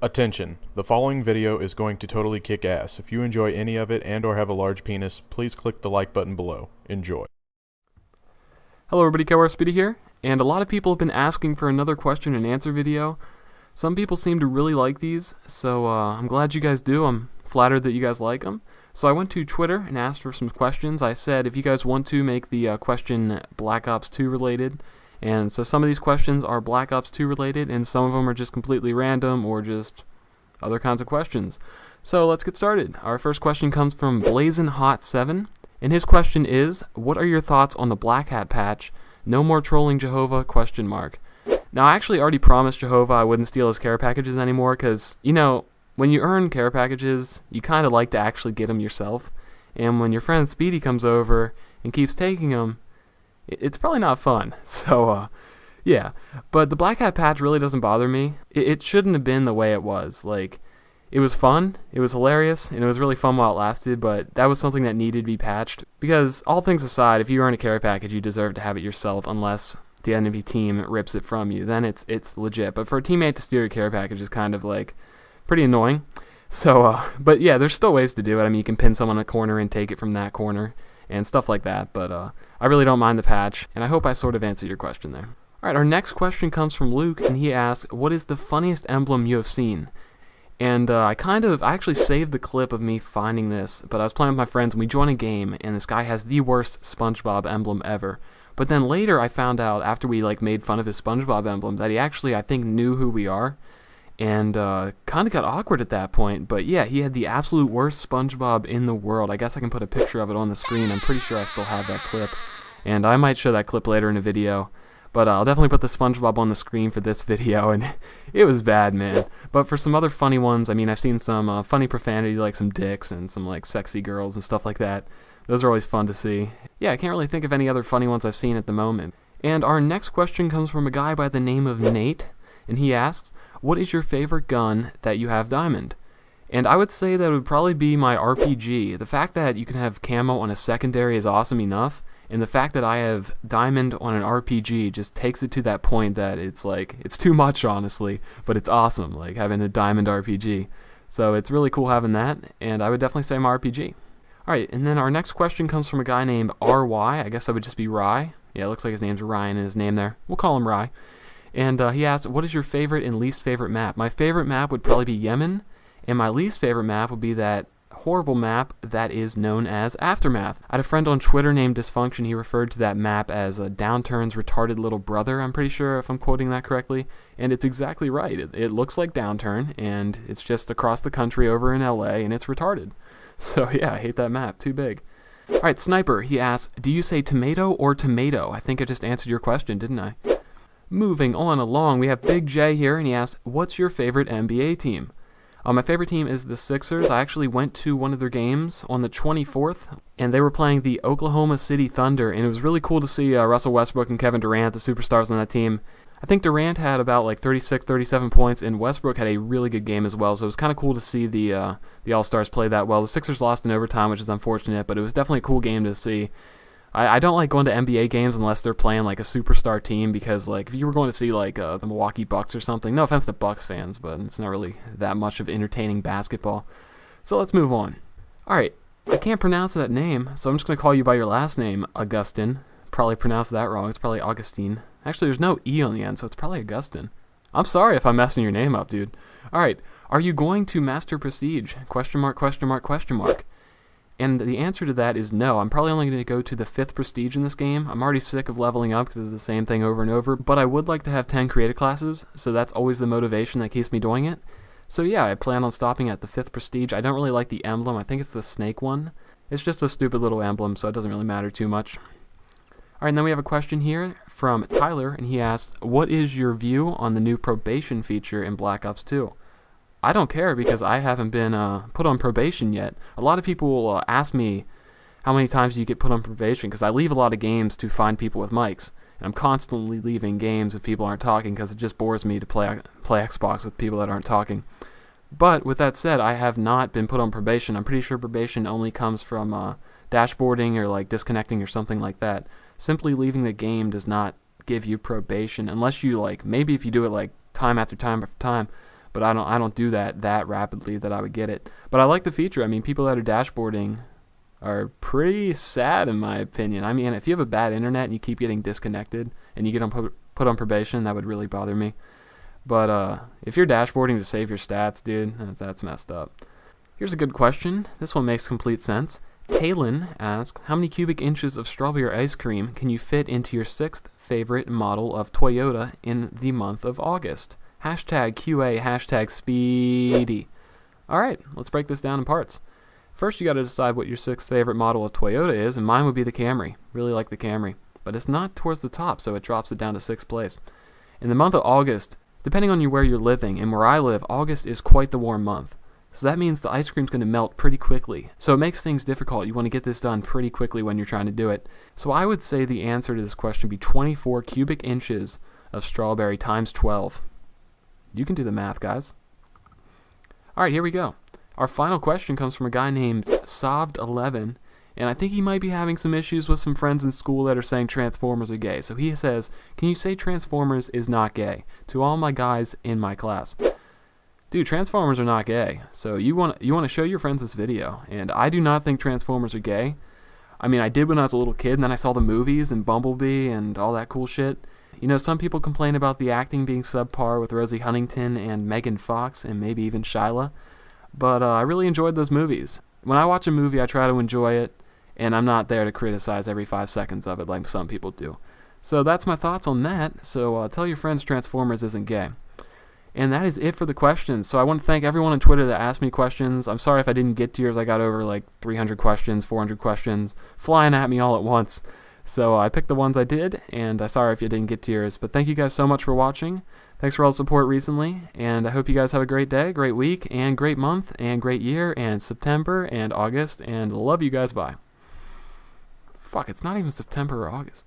Attention, the following video is going to totally kick ass. If you enjoy any of it and or have a large penis, please click the like button below. Enjoy. Hello everybody, KYR Speedy here, and a lot of people have been asking for another question and answer video. Some people seem to really like these, so I'm glad you guys do. I'm flattered that you guys like them. So I went to Twitter and asked for some questions. I said if you guys want to make the question Black Ops 2 related, and so some of these questions are Black Ops 2 related, and some of them are just completely random or just other kinds of questions. So let's get started. Our first question comes from Blazin' Hot 7, and his question is, what are your thoughts on the Black Hat patch? No more trolling Jehovah? ? Now, I actually already promised Jehovah I wouldn't steal his care packages anymore, because, you know, when you earn care packages, you kind of like to actually get them yourself, and when your friend Speedy comes over and keeps taking them, it's probably not fun. So, yeah. But the Black Hat patch really doesn't bother me. It shouldn't have been the way it was. Like, it was fun, it was hilarious, and it was really fun while it lasted, but that was something that needed to be patched. Because, all things aside, if you earn a care package, you deserve to have it yourself, unless the enemy team rips it from you. Then it's legit. But for a teammate to steal your care package is kind of, like, pretty annoying. So, but yeah, there's still ways to do it. I mean, you can pin someone in a corner and take it from that corner, and stuff like that, but I really don't mind the patch, and I hope I sort of answered your question there. Alright, our next question comes from Luke, and he asks, what is the funniest emblem you have seen? And I actually saved the clip of me finding this, but I was playing with my friends, and we joined a game, and this guy has the worst SpongeBob emblem ever. But then later I found out, after we made fun of his SpongeBob emblem, that he actually, I think, knew who we are, and kind of got awkward at that point. But yeah, he had the absolute worst SpongeBob in the world. I guess I can put a picture of it on the screen. I'm pretty sure I still have that clip, and I might show that clip later in a video. But I'll definitely put the SpongeBob on the screen for this video, and it was bad, man. But for some other funny ones, I mean, I've seen some funny profanity, like some dicks and some sexy girls and stuff like that. Those are always fun to see. Yeah, I can't really think of any other funny ones I've seen at the moment. And our next question comes from a guy by the name of Nate, and he asks, what is your favorite gun that you have diamond? And I would say that it would probably be my RPG. The fact that you can have camo on a secondary is awesome enough, and the fact that I have diamond on an RPG just takes it to that point that it's too much, honestly, but it's awesome, having a diamond RPG. So it's really cool having that, and I would definitely say my RPG. Alright, and then our next question comes from a guy named RY. I guess that would just be Rye. Yeah, it looks like his name's Ryan in his name there. We'll call him Rye. And he asked, what is your favorite and least favorite map? My favorite map would probably be Yemen, and my least favorite map would be that horrible map that is known as Aftermath. I had a friend on Twitter named Dysfunction. He referred to that map as a Downturn's retarded little brother, I'm pretty sure, if I'm quoting that correctly. And it's exactly right. It looks like Downturn, and it's just across the country over in LA, and it's retarded. So yeah, I hate that map. Too big. Alright, Sniper, he asks, do you say tomato or tomato? I think I just answered your question, didn't I? Moving on along, we have Big J here, and he asks, what's your favorite NBA team? My favorite team is the Sixers. I actually went to one of their games on the 24th, and they were playing the Oklahoma City Thunder, and it was really cool to see Russell Westbrook and Kevin Durant, the superstars on that team. I think Durant had about 36, 37 points, and Westbrook had a really good game as well, so it was kind of cool to see the All-Stars play that well. The Sixers lost in overtime, which is unfortunate, but it was definitely a cool game to see. I don't like going to NBA games unless they're playing a superstar team, because if you were going to see the Milwaukee Bucks or something, no offense to Bucks fans, but it's not really that much of entertaining basketball. So let's move on. Alright, I can't pronounce that name, so I'm just going to call you by your last name, Augustin. Probably pronounced that wrong. It's probably Augustine. Actually, there's no E on the end, so it's probably Augustin. I'm sorry if I'm messing your name up, dude. Alright, are you going to Master Prestige? ? And the answer to that is no. I'm probably only going to go to the 5th Prestige in this game. I'm already sick of leveling up because it's the same thing over and over, but I would like to have 10 creative classes, so that's always the motivation that keeps me doing it. So yeah, I plan on stopping at the 5th Prestige. I don't really like the emblem. I think it's the snake one. It's just a stupid little emblem, so it doesn't really matter too much. Alright, and then we have a question here from Tyler, and he asks, what is your view on the new probation feature in Black Ops 2? I don't care, because I haven't been put on probation yet. A lot of people will ask me how many times do you get put on probation, because I leave a lot of games to find people with mics, and I'm constantly leaving games if people aren't talking, because it just bores me to play Xbox with people that aren't talking. But with that said, I have not been put on probation. I'm pretty sure probation only comes from dashboarding or disconnecting or something like that. Simply leaving the game does not give you probation, unless you maybe if you do it time after time after time. but I don't do that rapidly that I would get it. But I like the feature. I mean, people that are dashboarding are pretty sad in my opinion. I mean, if you have a bad internet and you keep getting disconnected and you get put on probation, that would really bother me. But if you're dashboarding to save your stats, dude, that's messed up. Here's a good question. This one makes complete sense. Kaylin asks, how many cubic inches of strawberry ice cream can you fit into your 6th favorite model of Toyota in the month of August? Hashtag QA, hashtag speedy. Alright, let's break this down in parts. First, you got to decide what your 6th favorite model of Toyota is, and mine would be the Camry. Really like the Camry. But it's not towards the top, so it drops it down to 6th place. In the month of August, depending on where you're living, and where I live, August is quite the warm month. So that means the ice cream's going to melt pretty quickly. So it makes things difficult. You want to get this done pretty quickly when you're trying to do it. So I would say the answer to this question would be 24 cubic inches of strawberry times 12. You can do the math, guys. Alright, here we go. Our final question comes from a guy named Sovd11, and I think he might be having some issues with some friends in school that are saying Transformers are gay. So he says, can you say Transformers is not gay? To all my guys in my class. Dude, Transformers are not gay. So you want to show your friends this video. And I do not think Transformers are gay. I mean, I did when I was a little kid, and then I saw the movies and Bumblebee and all that cool shit. You know, some people complain about the acting being subpar with Rosie Huntington and Megan Fox and maybe even Shyla. But I really enjoyed those movies. When I watch a movie, I try to enjoy it, and I'm not there to criticize every 5 seconds of it like some people do. So that's my thoughts on that. So tell your friends Transformers isn't gay. And that is it for the questions. So I want to thank everyone on Twitter that asked me questions. I'm sorry if I didn't get to yours. I got over like 300 questions, 400 questions, flying at me all at once. So I picked the ones I did, and I'm sorry if you didn't get to yours. But thank you guys so much for watching. Thanks for all the support recently, and I hope you guys have a great day, great week, and great month, and great year, and September, and August, and love you guys, bye. Fuck, it's not even September or August.